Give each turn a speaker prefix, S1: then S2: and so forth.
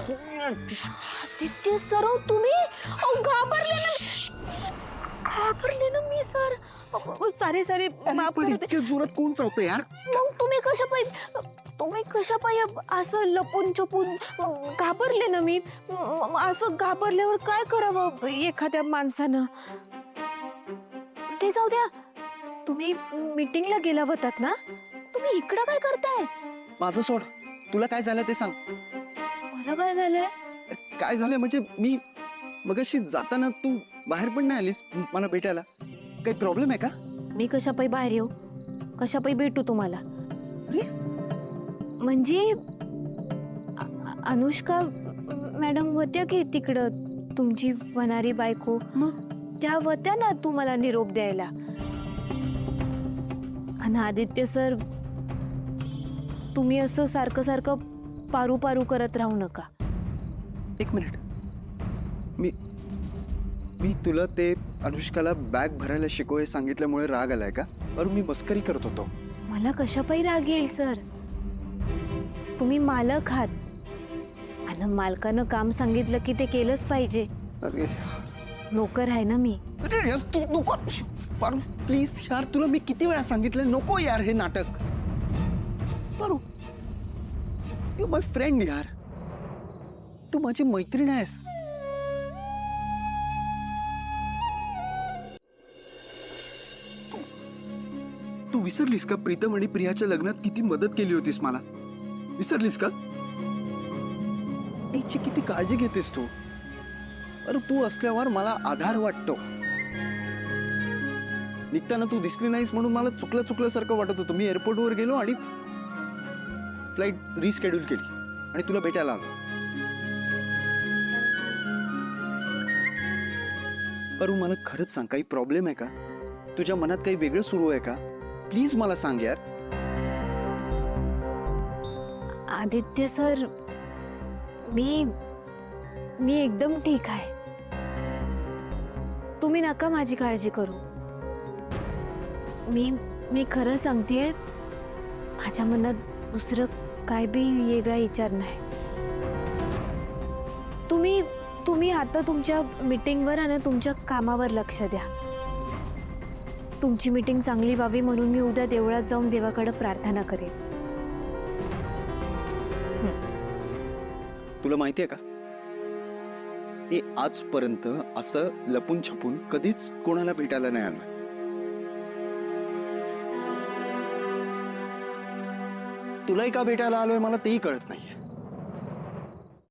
S1: Aditya sir तुम्ही घाबरले ना मी सर. सारे माफ
S2: पण
S1: करते.
S2: इतक्या जोरात कोण चावतं यार?
S1: मग तुम्ही कशा पायी असं लपून छपून घाबरले ना मी. असं घाबरल्यावर काय करावं एखाद्या माणसानं. ते जाऊ द्या, तुम्ही मीटिंगला गेला होतात ना, तुम्ही इकडं काय करताय?
S2: माझं सोड, तुला काय झालं ते सांग.
S1: मला काय झालंय?
S2: काय झालंय म्हणजे मी मगाशी जाताना तू बाहेर पण नाही आलीस मला भेटायला. काही प्रॉब्लेम आहे का?
S1: मी कशा पायी बाहेर येऊ, कशा पायी भेटू तुम्हाला?
S2: अरे
S1: म्हणजे अनुष्का मॅडम होत्या की तिकडं, तुमची होणारी बायको.
S2: मग
S1: त्या होत्या ना तुम्हाला निरोप द्यायला. आणि आदित्य सर, तुम्ही असं सारखं सारखं पारू पारू करत राहू नका.
S2: एक मिनिट, मी तुला ते अनुष्काला बॅग भरायला शिकव हे सांगितल्यामुळे राग आलाय का? अरे मी मस्करी करत होतो.
S1: मला कशापायी राग येईल सर? तुम्ही मालक आहात आणि मालकानं काम सांगितलं की ते केलंच पाहिजे.
S2: अरे
S1: नोकर आहे ना मी.
S2: अरे यार तू नको पारू प्लीज यार, तुला मी किती वेळा सांगितलं नको यार हे नाटक. पारू, यू माय फ्रेंड यार, तू माझी मैत्रीण आहेस. तू विसरलीस का प्रीतम आणि प्रियाच्या लग्नात किती मदत केली होतीस मला? विसरलीस का? हिची किती काळजी घेतेस तू. अरे तू असल्यावर मला आधार वाटतो. निघताना तू दिसली नाहीस म्हणून मला चुकल्यासारखं वाटत होतं. मी एअरपोर्टवर गेलो आणि फ्लाईट रिस्केड्यूल केली आणि तुला भेटायला आलो. अरू मला खरंच सांग, काही प्रॉब्लेम आहे का? तुझ्या मनात काही वेगळं सुरू आहे का? प्लीज मला सांग यार.
S1: आदित्य सर, मी एकदम ठीक आहे. तुम्ही नका माझी काळजी करू. मी खरं सांगतेय, माझ्या मनात दुसरं काय बी वेगळा विचार नाही. तुम्ही आता तुमच्या मीटिंगवर आणि तुमच्या कामावर लक्ष द्या. तुमची मीटिंग चांगली व्हावी म्हणून मी उद्या देवळात जाऊन देवाकडे प्रार्थना करेन.
S2: तुला माहितीये का, मी आजपर्यंत असं लपून छपून कधीच कोणाला भेटायला नाही आलं. तुलाही का भेटायला आलोय मला तेही कळत नाही.